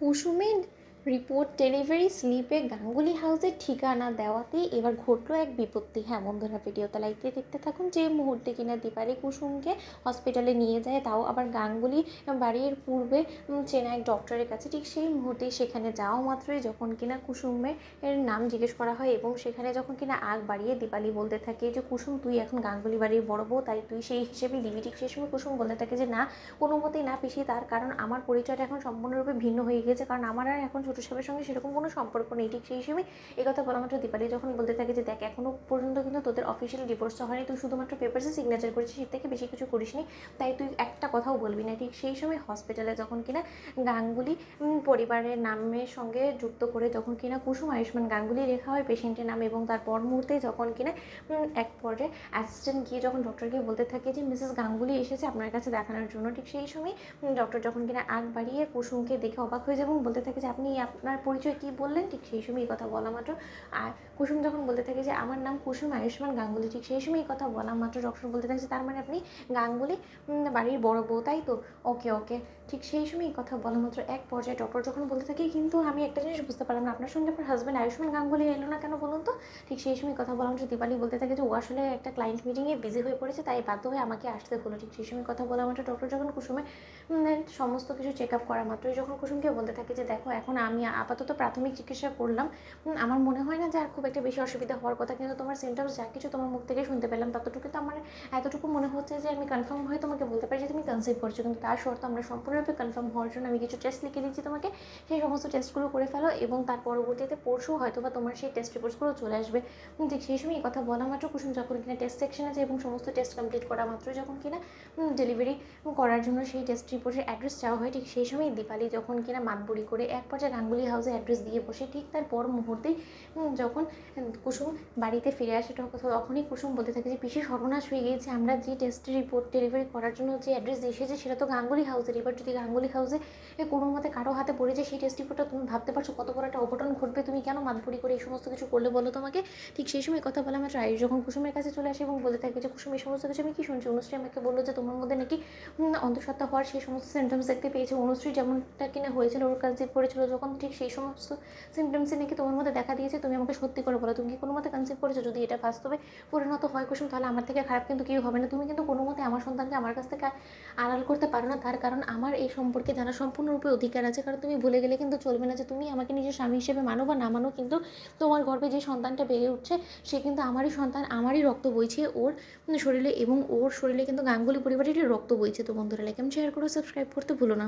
কুসুমের report delivery স্লিপে গাঙ্গুলি হাউসের ঠিকানা দেওয়াতেই এবার ঘটলো এক বিপত্তি। হ্যাঁ বন্ধুরা, ভিডিওটা লাইক দিয়ে দেখতে থাকুন। যে মুহূর্তে কিনা দীপালি কুসুমকে হসপিটালে নিয়ে যায়, তাও আবার গাঙ্গুলি বাড়ির পূর্বে চেনা এক ডক্টরের কাছে, ঠিক সেই মুহূর্তেই সেখানে যাওয়া মাত্রই যখন কিনা কুসুমের নাম জিজ্ঞেস করা হয় এবং সেখানে যখন কিনা আগ বাড়িয়ে দীপালি বলতে থাকে যে কুসুম তুই এখন গাঙ্গুলি বাড়ির বড় বউ, তাই তুই সেই হিসেবেই দিবি। ঠিক সেই সময় কুসুম বলতে থাকে যে না, কোনো মতেই না পিসি, তার কারণ আমার পরিচয়টা এখন সম্পূর্ণরূপে ভিন্ন হয়ে গেছে, কারণ আমার আর এখন ছোটো সাহেবের সঙ্গে সেরকম কোনো সম্পর্ক নেই। ঠিক সেই সময় এই কথা বলা মাত্র দীপালি যখন বলতে থাকে যে দেখ, এখনও পর্যন্ত কিন্তু তোদের অফিসিয়াল ডিভোর্সটা হয়নি, তুই শুধুমাত্র পেপারসে সিগনেচার করেছিস, এর থেকে বেশি কিছু করিসনি, তাই তুই একটা কথাও বলবি না। ঠিক সেই সময় হসপিটালে যখন কিনা গাঙ্গুলি পরিবারের নামের সঙ্গে যুক্ত করে যখন কিনা কুসুম আয়ুষ্মান গাঙ্গুলি লেখা হয় পেশেন্টের নাম, এবং তার পর মুহূর্তে যখন কিনা এক পর্যায়ে অ্যাসিস্ট্যান্ট গিয়ে যখন ডক্টরকে বলতে থাকে যে মিসেস গাঙ্গুলি এসেছে আপনার কাছে দেখানোর জন্য, ঠিক সেই সময় ডক্টর যখন কিনা আগ বাড়িয়ে কুসুমকে দেখে অবাক হয়ে যায় এবং বলতে থাকে যে আপনি আপনার পরিচয় কী বললেন। ঠিক সেই সময় এই কথা বলা মাত্র আর কুসুম যখন বলতে থাকে যে আমার নাম কুসুম আয়ুষ্মান গাঙ্গুলি, ঠিক সেই সময় এই কথা বলা মাত্র ডক্টর বলতে থাকে যে তার মানে আপনি গাঙ্গুলি বাড়ির বড় বউ, তাই তো? ওকে ওকে। ঠিক সেই সময় এই কথা বলা মাত্র এক পর্যায়ে ডক্টর যখন বলতে থাকে কিন্তু আমি একটা জিনিস বুঝতে পারলাম না, আপনার সঙ্গে আপনার হাজব্যান্ড আয়ুষ্মান গাঙ্গুলি এলো না কেন বলুন তো? ঠিক সেই সময় কথা বলা মাত্র দীপালি বলতে থাকে যে ও আসলে একটা ক্লায়েন্ট মিটিংয়ে বিজি হয়ে পড়েছে, তাই বাধ্য হয়ে আমাকে আসতে হলো। ঠিক সেই সময় কথা বলা মাত্র ডক্টর যখন কুসুমে সমস্ত কিছু চেক আপ করা মাত্রই যখন কুসুমকে বলতে থাকে যে দেখো, এখন আমি আপাতত প্রাথমিক চিকিৎসা করলাম, আমার মনে হয় না যে আর খুব একটা বেশি অসুবিধা হওয়ার কথা, কিন্তু তোমার সিমটমস যা কিছু তোমার মুখ থেকে শুনতে পেলাম ততটুকু তো আমার এতটুকু মনে হচ্ছে যে আমি কনফার্ম হয়ে তোমাকে বলতে পারি যে তুমি কনসিভ করছো, কিন্তু তার শর্ত আমরা সম্পূর্ণরূপে কনফার্ম হওয়ার জন্য আমি কিছু টেস্ট লিখে দিচ্ছি তোমাকে, সেই সমস্ত টেস্টগুলো করে ফেলো এবং তার পরবর্তীতে পরশু হয়তো বা তোমার সেই টেস্ট রিপোর্টসগুলো চলে আসবে। ঠিক সেই সময় এই কথা বলা মাত্র কুসুম যখন কিনা টেস্ট সেকশনে যায় এবং সমস্ত টেস্ট কমপ্লিট করা মাত্রই যখন কিনা ডেলিভারি করার জন্য সেই টেস্ট রিপোর্টের অ্যাড্রেস চাওয়া হয়, ঠিক সেই সময় দীপালি যখন কিনা মাতবুড়ি করে এক পর্যায়ে গাঙ্গুলি হাউসে অ্যাড্রেস দিয়ে বসে, ঠিক তার পর মুহূর্তেই যখন কুসুম বাড়িতে ফিরে আসে তখনই কুসুম বলতে থাকে যে পিসি সর্বনাশ হয়ে গিয়েছে, আমরা যে টেস্ট রিপোর্ট ডেলিভারি করার জন্য যে অ্যাড্রেস এসেছে সেটা তো গাঙ্গুলি হাউসের, এবার যদি গাঙ্গুলি হাউসে কোনো মতে কারো হাতে পড়ে যায় সেই টেস্ট রিপোর্টটা, তুমি ভাবতে পারছো কত বড় একটা অঘটন ঘটবে, তুমি কেন মাতবুড়ি করে এই সমস্ত কিছু করলে বলো তোমাকে? ঠিক সেই সময় কথা বলা মাত্র আয়ুষ যখন কুসুমের কাছে চলে আসে এবং বলতে থাকে যে কুসুম এই সমস্ত কিছু আমি কি শুনছি, অনুশ্রী আমাকে বললো যে তোমার মধ্যে নাকি অন্তঃসত্ত্বা হওয়ার সেই সমস্ত সিমটমস দেখতে পেয়েছে, অনুশ্রী যেমনটা কিনা হয়েছিল ওর কনসিভ করেছিল যখন, ঠিক সেই সমস্ত সিমটমসই নাকি তোমার মধ্যে দেখা দিয়েছে, তুমি আমাকে সত্যি করে বলো তুমি কি কোনো মতে কনসিভ করেছো? যদি এটা বাস্তবে পরিণত হয় কুসুম, তাহলে আমার থেকে খারাপ কিন্তু কেউ হবে না, তুমি কিন্তু কোনো মতে আমার সন্তানকে আমার কাছ থেকে আড়াল করতে পারো না, তার কারণ আমার এই সম্পর্কে জানা সম্পূর্ণরূপে অধিকার আছে, কারণ তুমি ভুলে গেলে কিন্তু চলবে না যে তুমি আমাকে নিজের স্বামী হিসেবে মানো বা না মানো, কিন্তু তোমার গর্ভে যে সন্তানটা বেড়ে উঠছে সে কিন্তু আমারই সন্তান, আমারই রক্ত বইছে ওর শরীরে, এবং ওর শরীরে কিন্তু গাঙ্গুলি পরিবারেরই রক্ত বইছে। তো বন্ধুরা লাইক এবং শেয়ার করো, সাবস্ক্রাইব করতে ভুলো না।